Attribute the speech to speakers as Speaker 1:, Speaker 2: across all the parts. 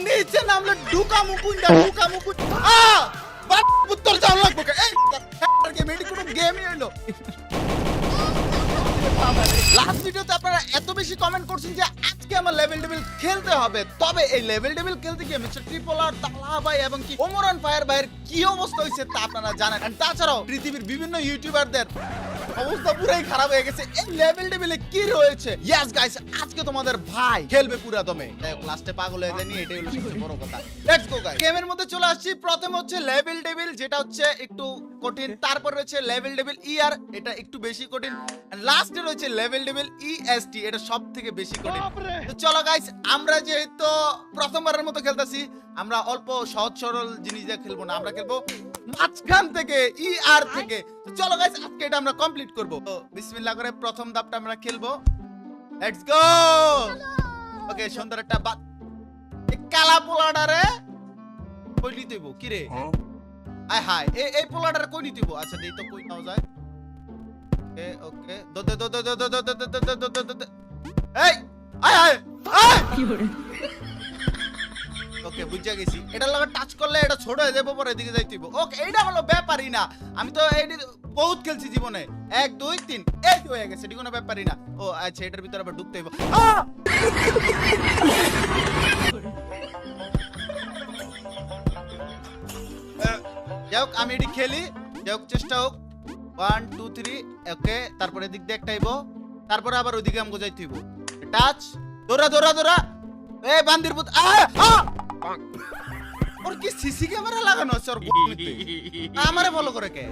Speaker 1: নিচে নামলে ঢুকা মুকুন্ডা বাট উত্তর যাও লাগবে এই গেম এটি কোনো গেমই হইলো লাস্ট ভিডিওতে আপনারা এত বেশি কমেন্ট করছেন যে আজকে আমার লেভেল টেবিল খেলতে হবে, তবে এই লেভেল টেবিল খেলতে গিয়ে মিস্টার ট্রিপল আর তালা ভাই এবং কি ওমরান ফায়ার ভাইয়ের কি অবস্থা হয়েছে তা আপনারা জানেন। আর তাছাড়াও পৃথিবীর বিভিন্ন ইউটিউবারদের অবস্থা পুরাই খারাপ হয়ে গেছে এই লেভেল টেবিলে কি রয়েছে। ইয়েস গাইস, আজকে তোমাদের ভাই খেলবে পুরা দমে, লাস্টে পাগল হয়ে যায়নি, এটাই হলো সবচেয়ে বড় কথা। লেটস গো গাইস, গেমের মধ্যে চলে আসছি। প্রথম হচ্ছে লেভেল টেবিল, যেটা হচ্ছে একটু কঠিন। তারপর রয়েছে লেভেল টেবিল ইআর, এটা একটু বেশি কঠিন। লাস্টে রয়েছে লেভেল টেবিল ইএসটি, এটা সবথেকে বেশি কঠিন। তো চলো গাইস, আমরা যেহেতু প্রথমবারের মতো খেলতেছি, আমরা অল্প সহজ সরল জিনিস দিয়ে খেলবো না, আমরা খেলবো মাঝখান থেকে ইআর থেকে। তো চলো গাইস, আজকে এটা আমরা কমপ্লিট করব। তো বিসমিল্লাহ করে প্রথম ধাপটা আমরা খেলবো। Let's go. ওকে, সুন্দর একটা কালা পোলাডারে কই নিতেইব কি রে? আয় হায়, এই পোলাডারে কই নিতেইব? আচ্ছা দেই তো কই নাও যায়। ওকে ওকে, এই আয় আয় আয় কি করে? ওকে, বুঝা গেছি। এটা লগে টাচ করলে এটা ছোট হয়ে যাবে, পরে এদিকে যাইতেইব। ওকে, এইটা হলো ব্যাপারই না, আমি তো এই বহুত খেলছি জীবনে। 1 2 3 এই হয়ে গেছে, এটি কোনো ব্যাপারই না। ও আচ্ছা, এটার ভিতরে আবার ঢুকতে হইব। যাই হোক, আমি এটি খেলি, যাই হোক চেষ্টা হোক। 1 2 3 ওকে, তারপরে এদিক দিয়ে একটা আইব, তারপরে আবার ওইদিকে আমগো যাইতে হইব। টাচ, দৌড়া দৌড়া দৌড়া। এ বান্দির পুত, ওর কি সিসি ক্যামেরা লাগানো আছে ওর গুমিতে? আমারে ফলো করে কে?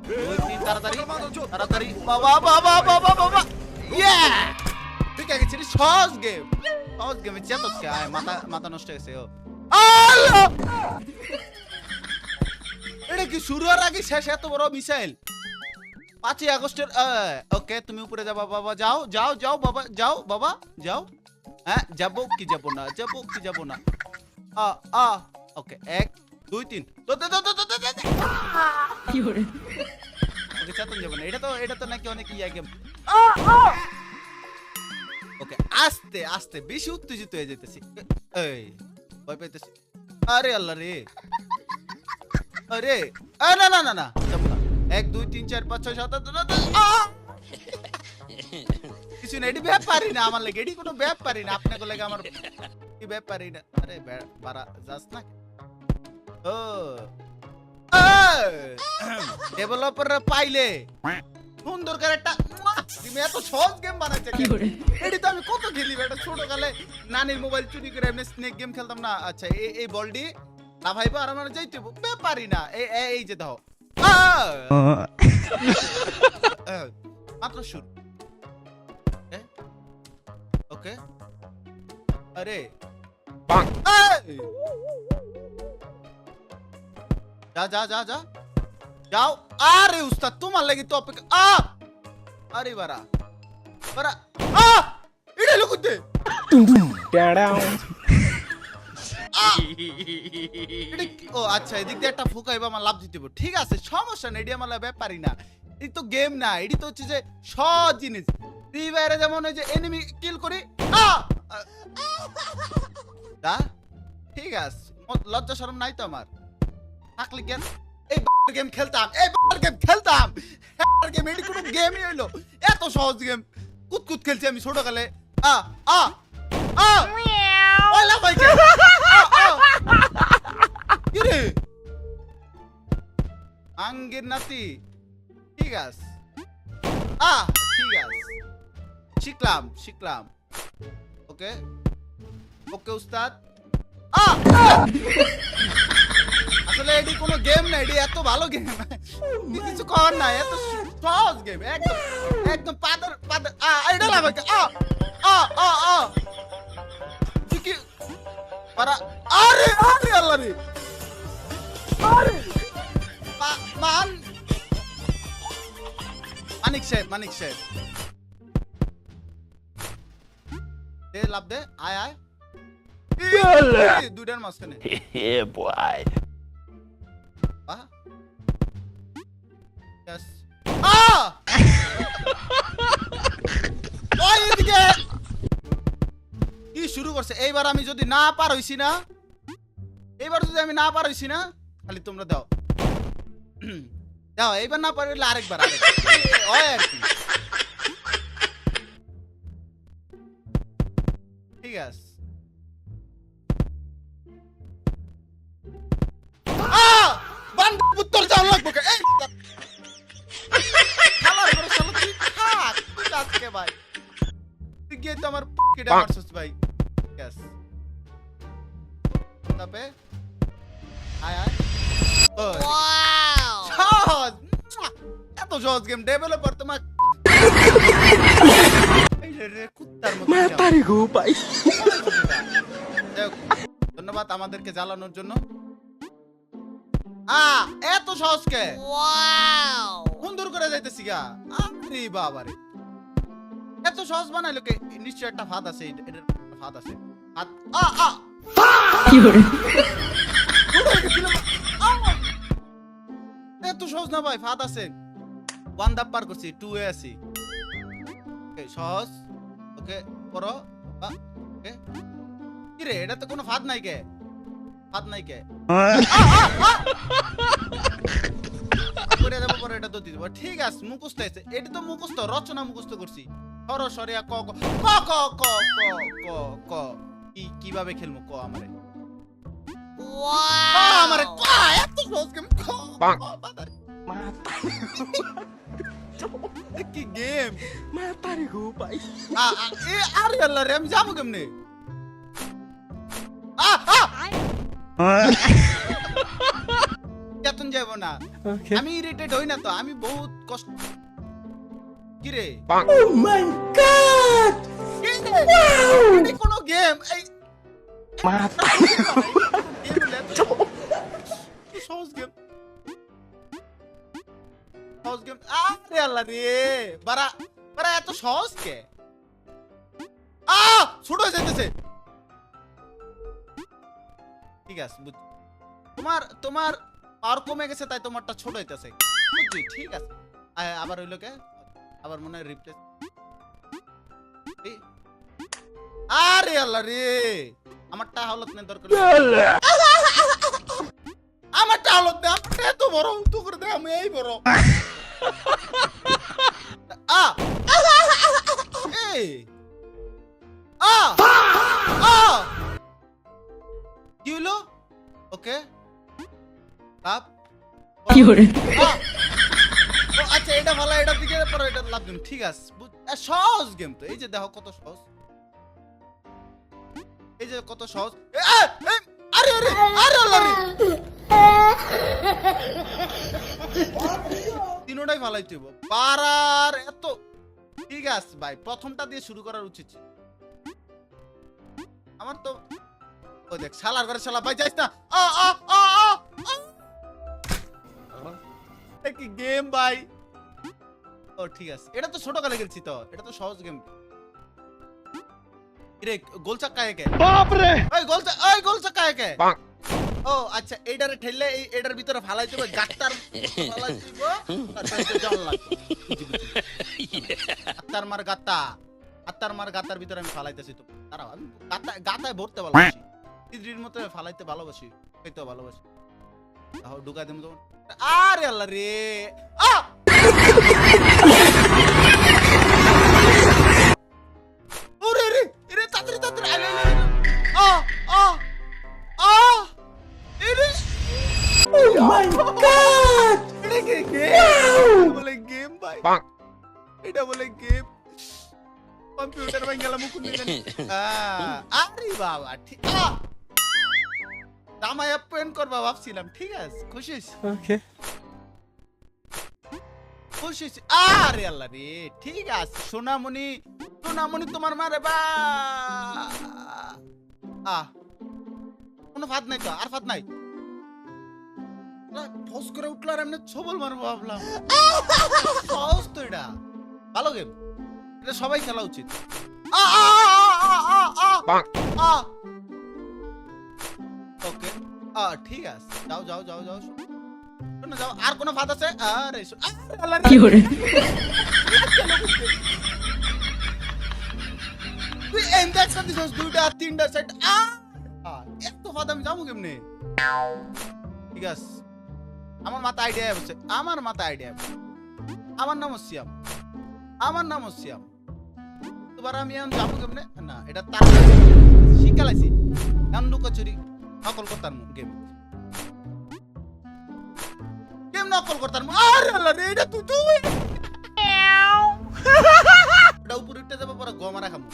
Speaker 1: 2 3 তাড়াতাড়ি তাড়াতাড়ি। বাবা বাবা বাবা বাবা, ইয়া ঠিক আছে, এটা সহজ গেম, সহজ গেমে চেতস কে? আয়, মাথা মাথা নষ্ট হয়ে গেছে। ও আল্লাহ, এটা কি শুরু হওয়ার আগে শেষ এত বড় মিসাইল? 5 আগস্টের। ওকে, তুমি উপরে যাবা বাবা, যাও যাও যাও বাবা, যাও বাবা যাও। হ্যাঁ, যাবো কি যাবো না, যাবো কি যাবো না। ওকে, 1 2 3 কি করে? ওকে, চেতন যাবো না, এটা তো নাকি অনেক ইয়া গেম। ওকে, আস্তে আস্তে, বেশি উত্তেজিত হয়ে যেতেছি। এই ভয় পাইতেছি। আরে আল্লাহ রে, আরে না না না না, যাবো না। 1 2 3 4 5 6 7 8 কিছু না, এটি ব্যাপারই না আমার লাগে, এটি কোনো ব্যাপারই না আপনাকে লাগে, আমার কি ব্যাপারই না। আরে বাড়া যাস না। ও ডেভেলপাররা পাইলে সুন্দর করে একটা তুমি এত সহজ গেম বানাইছে কি করে? এটি তো আমি কত খেলি বেটা, ছোট কালে নানির মোবাইল চুরি করে এমনি স্নেক গেম খেলতাম না। আচ্ছা, এই বলডি না ভাইবা, আর আমার যাইতে ব্যাপারই না। এই যে দাও মাত্র শুরু। ওকে, আরে যা যা যা যা যাও। আরে উস্তাদ, তোমার লাগি তো অপেক্ষা। আরে বারা বারা, এটা লুকুতে ও আচ্ছা, এদিক দিয়ে একটা ফুকাইবা, আমার লাভ দিতে হবে। ঠিক আছে, সমস্যা নেই, এটি আমার ব্যাপারই না। এই তো গেম না, এটি তো হচ্ছে যে সহজ জিনিস। ফ্রি ফায়ারে যেমন ওই যে এনিমি কিল করি, ঠিক আছে, লজ্জা শরম নাই তো আমার? থাকলে কেন এই গেম খেলতাম, এই গেম খেলতাম। গেম এটি কোনো গেমই হইলো? এত সহজ গেম কুতকুত খেলছি আমি ছোটকালে। আঙ্গের নাতি, ঠিক আছে, ঠিক আছে, শিখলাম শিখলাম। ওকে ওকে উস্তাদ। আসলে এটি কোনো গেম না, এটি এত ভালো গেম, কিছু কর না, এত সহজ গেম, একদম একদম পাদর পাদর। এটা লাগে কি পারা। আরে আরে আল্লাহ রে, আরে মানিক সাহেব দে, লাভ দে, আয় আয় দুইটার মাঝখানে। এদিকে কি শুরু করছে এইবার আমি যদি না পার হইছি না খালি তোমরা দাও দাও এইবার না পারলে আরেকবার ওই আর কি ঠিক আছে বান্দর পুত্তর যাও লাগবে এই শালা করে শালা তুই থাক তুই আজকে ভাই তুই গিয়ে তো আমার কেটে মারছস ভাই यस তবে আয় আয় ওয়াও সহজ এত সহজ গেম ডেভেলপার তোমার এই রে কুত্তার মতো মাতারি গো ভাই ধন্যবাদ আমাদেরকে জ্বালানোর জন্য এত সহজ কে ওয়াও সুন্দর করে যাইতেছি গা আরে বাবা রে এত সহজ বানাইলো কে নিশ্চয় একটা ফাঁদ আছে এটার ফাঁদ আছে ফাঁদ কি করে এত সহজ না ভাই ফাঁদ আছে ওয়ান ধাপ পার করছি 2 এ আছি ওকে সহজ ওকে করো ওকে কি রে এটা তো কোনো ফাঁদ নাই কে করে দেব পরে এটা তো দিব ঠিক আছে মুখস্থ আছে এটা তো মুখস্থ রচনা মুখস্থ করছি সরসরিয়া ক ক ক ক ক ক কিভাবে খেলমু ক আমারে ওয়াও আমারে ক এত সহজ গেম ক মাথা কি গেম মাতারি গো ভাই এ আরে আল্লাহ রে আমি যাবো কেমনে কেতন যাব না আমি ইরিটেট হই না তো আমি বহুত কষ্ট কি রে ও মাই গড এটা কোন গেম এই সহজ গেম আরে আল্লাহ রে বারা এত সহজ কে ছোট হয়ে যাইতেছে ঠিক আছে তোমার পাওয়ার কমে গেছে তাই তোমারটা ছোট হইতেছে বুঝছি ঠিক আছে আবার হইলো কে আবার মনে হয় রিপ্লেস আরে আল্লাহ রে আমারটা হালত নেই দরকার আমারটা হালত দে আমারটা এত বড় তো করে দে আমি এই বড় এই কি হলো ওকে আপ কি হরে আচ্ছা এটা ভালো এটা দিকে পরে এটা লাভ গেম ঠিক আছে সহজ গেম তো এই যে দেখো কত সহজ আরে আরে আরে আল্লাহ রে তিনটাই ভালোই হইব পারার এত ঠিক আছে ভাই প্রথমটা দিয়ে শুরু করার উচিত আমার তো ও দেখ শালার ঘরে শালা ভাই যাইস না কি গেম ভাই ও ঠিক আছে এটা তো ছোট কালে খেলছি তো এটা তো সহজ গেম রে গোল চাক্কা একে বাপ রে ওই গোল চাক্কা একে ও আচ্ছা এইটারে ঠেললে এটার ভিতরে ফালাইতে হবে গাট্টার ফালাই দিব তারপরে জল লাগবে আত্তার মার গাত্তার ভিতরে আমি ফালাইতেছি তো দাঁড়াও আমি গাতায় ভরতে ভালোবাসি তিদ্রির মতো ফালাইতে ভালোবাসি খেতে ভালোবাসি তাও ঢুকাই দেব তো আরে আল্লাহ রে ওরে রে এরে তাড়াতাড়ি আরে এরে ও মাই গড এটা কি গেম বলে গেম ভাই এটা বলে গেম কম্পিউটার ভাই গেলাম মুকুন জানি আরে বাবা ঠিক দামায় পয়েন্ট করবা ভাবছিলাম ঠিক আছে খুশি ওকে খুশি আরে আল্লাহ রে ঠিক আছে সোনামণি তোমার মারে বা কোনো ফাঁদ নাই তো আর ফাঁদ নাই ফস করে উঠলো আর এমনি ছবল মারবো ভাবলাম সহজ তো এটা ভালো গেম এটা সবাই খেলা উচিত ওকে ঠিক আছে যাও শোনো যাও আর কোনো ফাঁদ আছে আরে কি করে তুই এন্ড একটা দিছস দুইটা তিনটা চারটা এত ফাদা আমি যাবো কেমনে ঠিক আছে আমার মাথা আইডিয়া আছে আমার আমার নাম সিয়াম তোমার আমি এখন যাবো কেমনে না এটা তার শিখালাইছি এখন লুকোচুরি নকল করতাম গেম নকল করতাম আরে আল্লাহ রে এটা তুই এটা উপরে উঠতে যাবো পরে গমারা খামু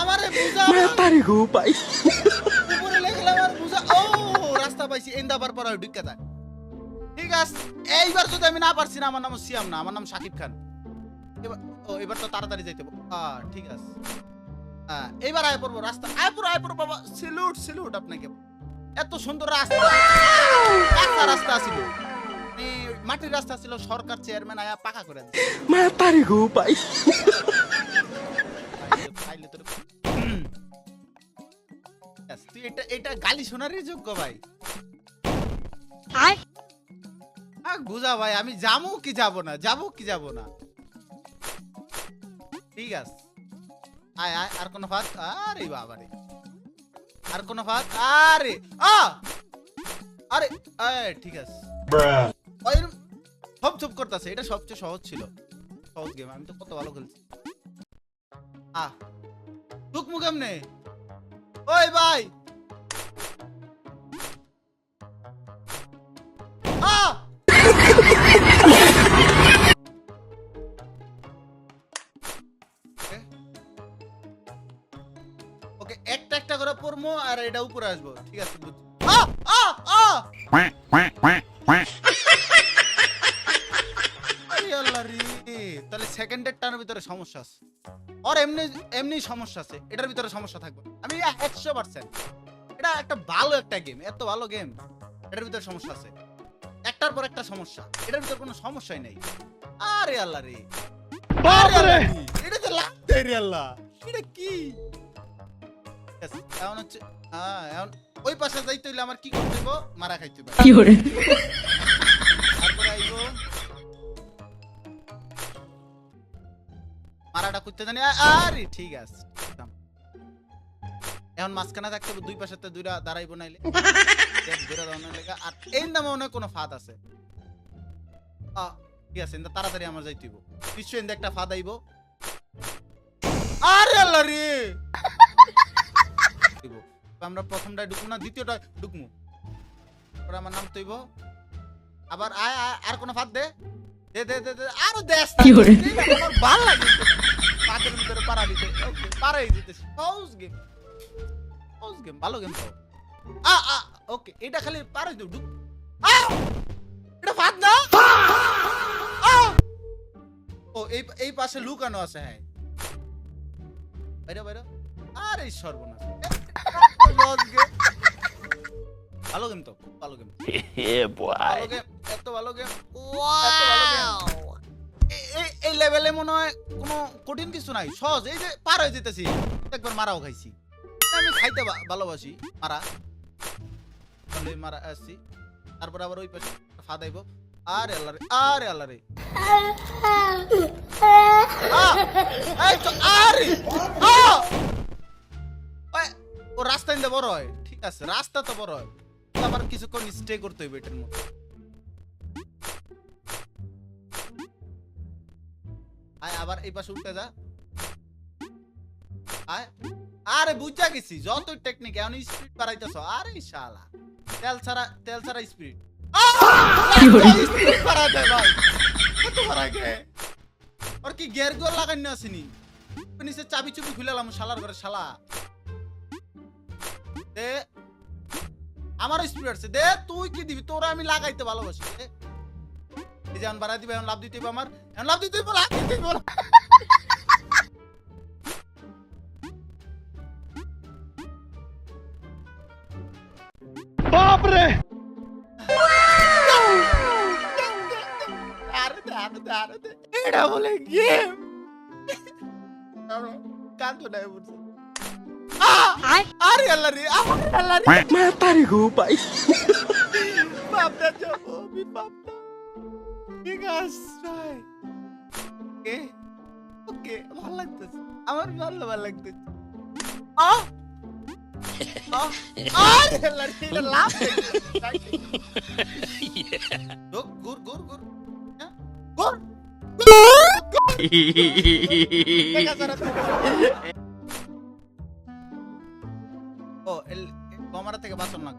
Speaker 1: আমারে বুঝা
Speaker 2: তারি গো ভাই
Speaker 1: উপরে লেগেলাম আর বুঝা ও রাস্তা পাইছি এন্দাবার পরে ঢুকে যায় ঠিক আছে এইবার যদি আমি না পারছি না আমার নাম সিয়াম না আমার নাম শাকিব খান এবার তো তাড়াতাড়ি যাইতে হবে ঠিক আছে এইবার আয় পড়বো রাস্তা আয় পড়বো বাবা সিলুট আপনাকে এত সুন্দর রাস্তা একটা রাস্তা ছিল মাটির রাস্তা ছিল সরকার চেয়ারম্যান আয়া পাকা করে দিয়েছে
Speaker 2: মা তারি গো ভাই
Speaker 1: তুই এটা গালি শোনারই যোগ্য ভাই বুঝা ভাই আমি যাবো কি যাব না ঠিক আছে আয় আর কোন ফাঁদ আরে বাবা রে আর কোন ফাঁদ আরে আরে ঠিক আছে চুপ করতেছে এটা সবচেয়ে সহজ ছিল সহজ গেম আমি তো কত ভালো খেলছি ঢুকমু কেমনে ওই ভাই ওকে একটা করে পড়মো আর এটা উপরে আসবো ঠিক আছে তাহলে সেকেন্ডের টার্নের ভিতরে সমস্যা আছে আর এমনি সমস্যা আছে এটার ভিতরে সমস্যা থাকবে আমি 100% এটা একটা ভালো একটা গেম এত ভালো গেম এটার ভিতরে সমস্যা আছে একটার পর একটা সমস্যা এটার ভিতরে কোনো সমস্যাই নেই আরে আল্লাহ রে এটা তো লাগতে রে আল্লাহ এটা কি এখন হচ্ছে এখন ওই পাশে যাইতে হইলে আমার কি করতে হইব মারা খাইতে হবে কি করে তারপরে আইবো মারাটা করতে জানি আরে ঠিক আছে এখন মাঝখানে থাকতে হবে দুই পাশে দুইটা দাঁড়াইবো নাইলে দুইটা দাঁড়ানোর লেগা আর এই নামে মনে কোনো ফাঁদ আছে ঠিক আছে তাড়াতাড়ি আমার যাইতে হইব নিশ্চয় এনে একটা ফাঁদ আইবো আরে আল্লাহ রে আমরা প্রথমটা ঢুকবো না দ্বিতীয়টা ঢুকবো ওরা আমার নাম তৈব আবার আয় আর কোন ফাঁদ দে আরো দেশ আমার ভালো লাগে ফাঁদের ভিতরে পাড়া দিতে ওকে পাড়াই দিতেছি গেম ভালো গেম তো ওকে এটা খালি পাড়াই দিও ঢুক এটা ফাঁদ না ও এই পাশে লুকানো আছে হ্যাঁ বাইরে আরে সর্বনাশ ভালো গেম তো ভালো গেম এত ভালো গেম এই লেভেলে মনে হয় কোনো কঠিন কিছু নাই সহজ এই যে পার হয়ে যেতেছি একবার মারাও খাইছি আমি খাইতে ভালোবাসি মারা আসছি তারপর আবার ওই পাশে ফাদাইব আরে আল্লাহ রে ও রাস্তা ইন্দা বড় হয় ঠিক আছে রাস্তা তো বড় হয় আবার কিছুক্ষণ স্টে করতে হইবে এটার মধ্যে আবার এই পাশে উঠতে যা আরে বুঝা গেছি যতই টেকনিক এখন স্পিড বাড়াইতেছ আরে শালা তেল ছাড়া স্পিড বাড়াতে ভাই কত বাড়াকে আর কি গিয়ার গোল লাগানো আসেনি নিচে চাবি চুবি খুলেলাম শালার ঘরে শালা দে আমার স্পিড আছে দে তুই কি দিবি তোরা আমি লাগাইতে ভালোবাসি এই যে বাড়াই দিবে এখন লাভ দিতে হইব আমার এখন লাভ দিতে হইব
Speaker 2: বাপ রে
Speaker 1: আরে এটা বলে গেম কান্দো না বুঝছো আরে আল্লাহ রে
Speaker 2: মা তারি গো ভাই
Speaker 1: বাপটা যাবো আমি বাপটা ঠিক আছে ওকে ভালো লাগতেছে, আমার ভালো লাগতেছে। ও কমারা থেকে বাঁচন না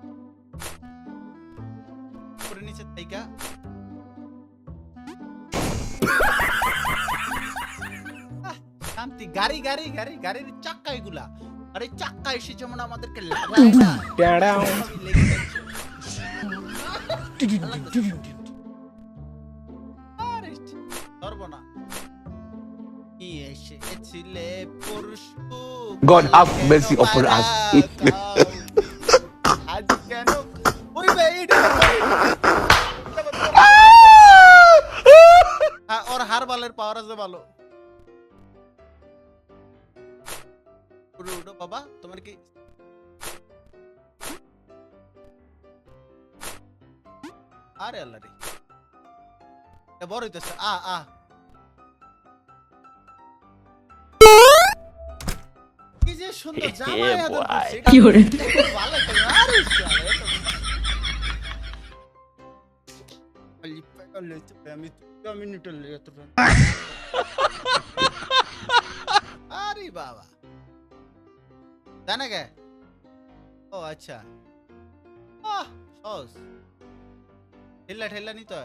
Speaker 1: করে নিচে তাইকা শান্তি। গাড়ি গাড়ি গাড়ি গাড়ির চাক্কা এগুলা, আরে চাক্কা এসে যেমন আমাদেরকে লাগায় না, সবই লেগে যাচ্ছে। আরে ধরবো না কি এসেছিলে পরশু,
Speaker 2: God have mercy upon us.
Speaker 1: আজ কেন ওই ভাই ওর হার বালের পাওয়ার আছে ভালো। উঠো বাবা, তোমার কি আরে আল্লাহ রে বড় হইতেছে। কি যে সুন্দর জামা এত
Speaker 2: কি করে
Speaker 1: ভালো লাগে। আরে শালা আমি মিনিট এত আরে বাবা জানা গে। ও আচ্ছা সহজ ঠেলা ঠেলা নি তো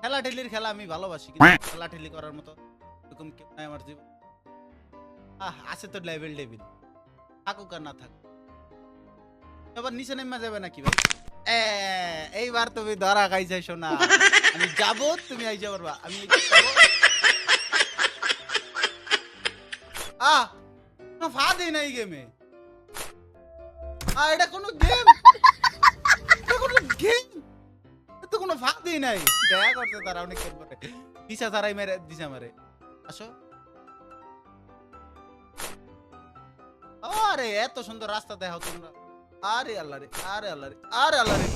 Speaker 1: ঠেলা ঠেলির খেলা আমি ভালোবাসি, কিন্তু ঠেলা ঠেলি করার মতো এরকম কেউ নাই আমার জীবন। আছে তো লেভেল টেবিল, থাকুক আর না থাকুক। এবার নিচে নেমে যাবে নাকি ভাই? এইবার তুমি ধরা খাইছাই শোনা, আমি যাবো তুমি আইসা পারবা, আমি ফা দেই না এই গেমে। এটা কোনো গেম, এটা কোনো গেম, তো কোনো ফা দেই নাই। দেখা করছে তারা অনেক পরে পিছা ছাড়াই মেরে দিছে আমারে। আসো আরে এত সুন্দর রাস্তা দেখাও তোমরা। আরে আল্লাহ রে আরে আল্লাহ রে আরে আল্লাহ রে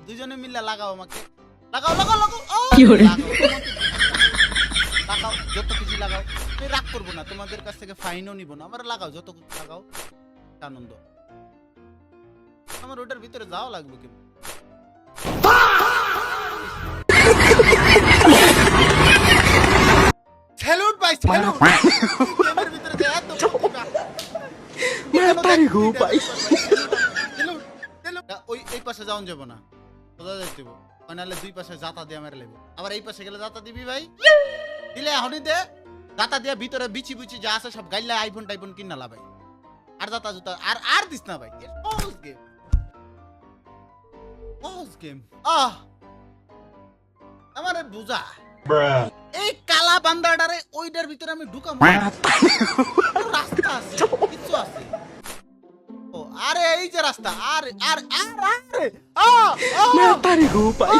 Speaker 1: দুজনে মিলে লাগাও আমাকে, লাগাও লাগাও লাগাও লাগাও যত কিছু লাগাও। আমি রাগ করবো না, তোমাদের কাছ থেকে ফাইনও নিব না, আমার লাগাও যত কিছু লাগাও, আনন্দ। আমার ওটার ভিতরে যাওয়া লাগবে কিন্তু স্যালুট ভাই স্যালুট। গেমের ভিতরে যে এত প্রতিভা
Speaker 2: মাতারি গো ভাই।
Speaker 1: ওই এই পাশে যাওন যাব না, সোজা যাইতে দিব, নাহলে দুই পাশে জাতা দিয়ে মেরে লাগবে। আবার এই পাশে গেলে জাতা দিবি ভাই, দিলে এখনই দে জাতা দিয়ে ভিতরে বিচি বিচি যা আছে সব গাইলে আইফোন টাইফোন কিনা লা ভাই। আর জাতা জুতা আর দিস না ভাই, সহজ গেম সহজ গেম। আমারে বুঝা এই কালা বান্দাটারে ওইটার ভিতরে আমি ঢুকাম, রাস্তা আছে কিছু আছে। ও আরে এই যে রাস্তা, আরে আরে আরে
Speaker 2: মাতারি গো ভাই।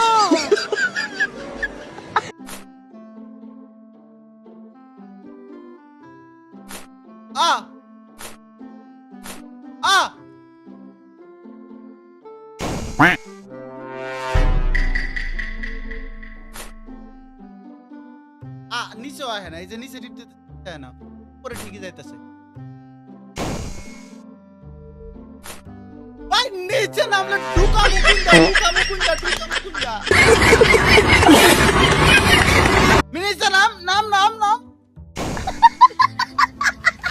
Speaker 1: নিচে আয় না, এই যে নিচে টিপতে যায় না, উপরে ঠিকই যাইতেছে ভাই। নিচে নামলে ঢুকা মুকুন্দা মিনিস্টার নাম নাম নাম নাম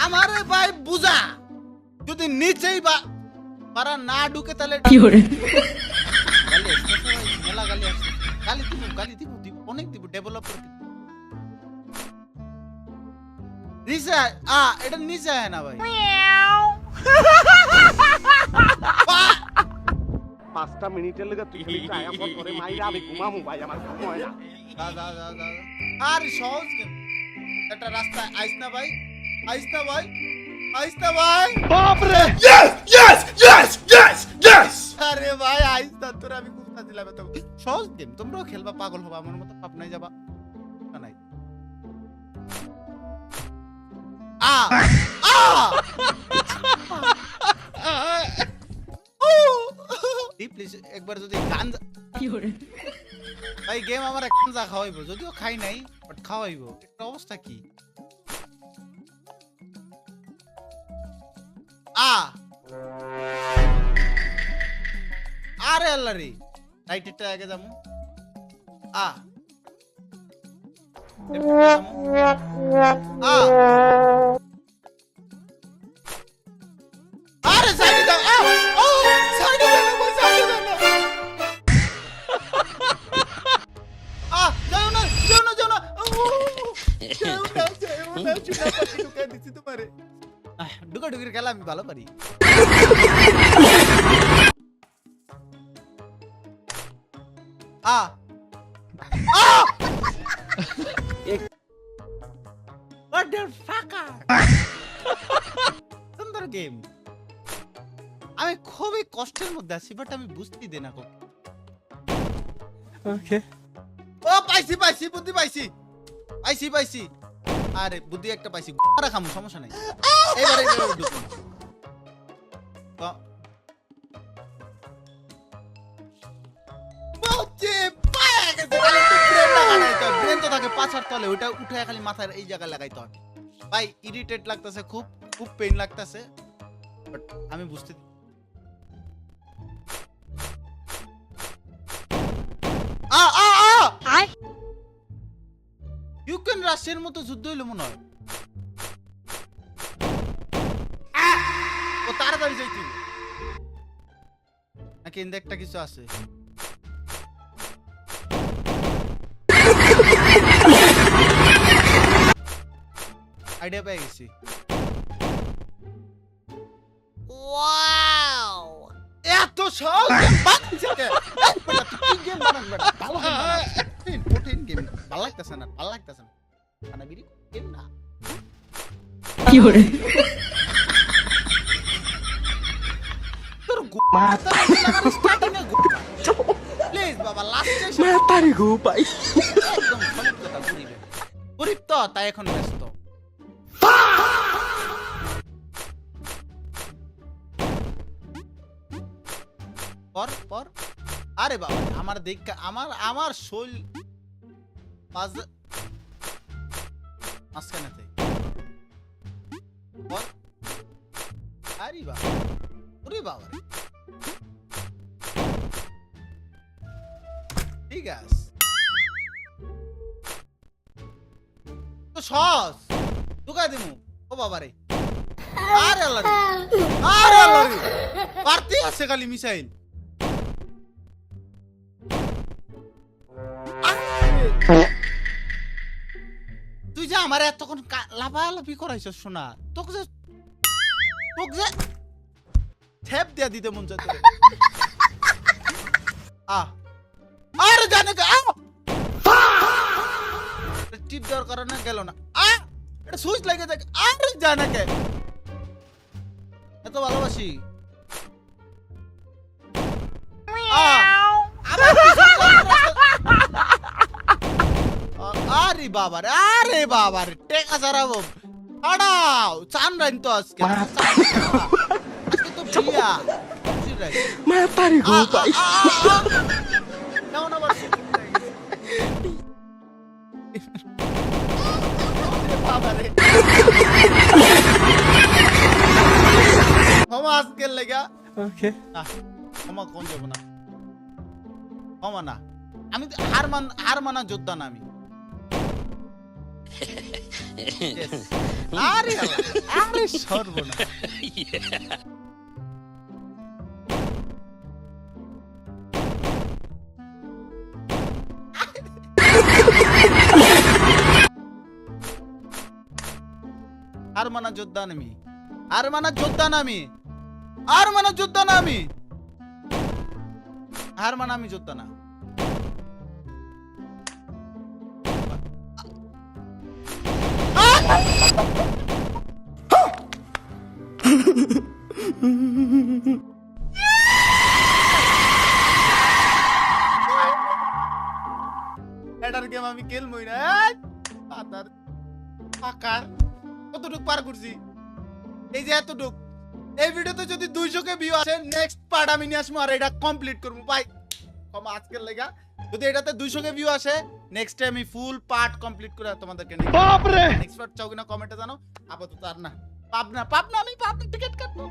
Speaker 1: আমারে ভাই বুঝা, যদি নিচেই পারা না ঢুকে তাহলে
Speaker 2: কি করে
Speaker 1: গালি আসছে ভাই, মেলা গালি আসছে। গালি দিব অনেক দিব, ডেভেলপ করে নিচে এটা নিচে আয় না ভাই।
Speaker 2: 5টা মিনিটের লাগা তুই খালি চায়া ফোন করে মাইরা আমি ঘুমামু ভাই, আমার ঘুম হয় না।
Speaker 1: যা আরে সহজ কেন, একটা রাস্তা আইস না ভাই, আইস না ভাই, আইস না ভাই।
Speaker 2: বাপ রে
Speaker 1: yes আরে ভাই আইস না, তোর আমি কুত্তা দিলাম। তো সহজ গেম, তোমরাও খেলবা, পাগল হবা আমার মতো, পাপ নাই যাবা নাই। প্লিজ একবার যদি গান
Speaker 2: কি করে
Speaker 1: ভাই গেম আমার গাঞ্জা খাওয়াইবো, যদিও খাই নাই বাট খাওয়াইবো, একটা অবস্থা কি? আরে আল্লাহ রে, রাইটেরটা আগে যাবো। আরে সাইডে দাও। সাইডে দাও না, সাইডে দাও না। যাও না, যাও না, যাও না। যাও না, যাও না, চুনা পাখি ঢুকাই দিচ্ছি তোমারে। ঢুকাঢুকির খেলা আমি ভালো পারি। সুন্দর গেম। আমি খুবই কষ্টের মধ্যে আছি, বাট আমি বুঝতেই দেই না।
Speaker 2: ওকে
Speaker 1: ও পাইছি পাইছি, বুদ্ধি পাইছি পাইছি পাইছি। আরে বুদ্ধি একটা পাইছি, গোড়া খামু, সমস্যা নাই। এবারে ঢুকুন। ব্রেন তো থাকে পাছার তলে, ওটা উঠে খালি মাথার এই জায়গায় লাগাইতে হবে। ভাই ইরিটেট লাগতেছে, খুব খুব পেইন লাগতেছে, বাট আমি বুঝতে ইউক্রেন রাশিয়ার মতো যুদ্ধ হইলো মনে হয়। ও তাড়াতাড়ি যাইতে নাকি ইন্দে একটা কিছু আছে। আইডিয়া পেয়ে গেছি। ওয়াও, এত সহজ গেম কঠিন গেম, ভালো লাগতেছে না, ভালো লাগতেছে না। মানে বিড়ি গেম না কি করে তোর মাথা লাগানো স্টার্টিং এ প্লিজ বাবা, লাস্টে
Speaker 2: মাতারি গো ভাই,
Speaker 1: একদম সলিড কথা। গরিব তো তাই এখন ব্যস্ত। পর পর আরে বাবা, আমার দেখ, আমার শৈল মাঝখানেতে পর। আরে বাবা, ওরে বাবা, ঠিক আছে তো সস ঢুকাই দিমু। ও বাবা রে, আরে আল্লাহ রে, আরে আল্লাহ রে, পারতে আছে খালি মিসাইল। তুই যে আমার এতক্ষণ লাফালাফি করাইছ শোনা, তোকে যে ঠেপ দিয়া দিতে মন চাইতো। আরে জানে টিপ দেওয়ার কারণে গেল না। এটা সুইচ লাগে থাকে। আরে জানে কে এত ভালোবাসি। আরে বাবার, আরে বাবার, টেকা সারাবো আড়াও চান রাইন তো আজকে তো বিয়া
Speaker 2: মাতারি গো ভাই।
Speaker 1: কেমন আবার বাবারে ক্ষমা আজকের লেগা।
Speaker 2: ওকে
Speaker 1: ক্ষমা কোন যাবো না, ক্ষমা না। আমি হার মানা যোদ্ধা না আমি। আরে আরে সর্বনা, হার মানা যোদ্ধা নামি, হার মানা যোদ্ধা নামি, হার মানা যোদ্ধা না আমি, হার মানা আমি যোদ্ধা না। এটার গেম আমি খেলবই না। পাতার পাকার কতটুক পার করছি, এই যে এতটুক। এই ভিডিওতে যদি 200 ভিউ আসে, নেক্সট পার্ট আমি নিয়ে আসবো আর এটা কমপ্লিট করবো। ভাই ক্ষমা আজকের লেগা। যদি এটাতে 200 ভিউ আসে, নেক্সট টাইম আমি ফুল পার্ট কমপ্লিট করে তোমাদেরকে নিয়ে
Speaker 3: বাপ রে
Speaker 1: নেক্সট পার্ট চাও কিনা কমেন্টে জানো আপাতত আর না পাবনা আমি পাবনা টিকিট কাটবো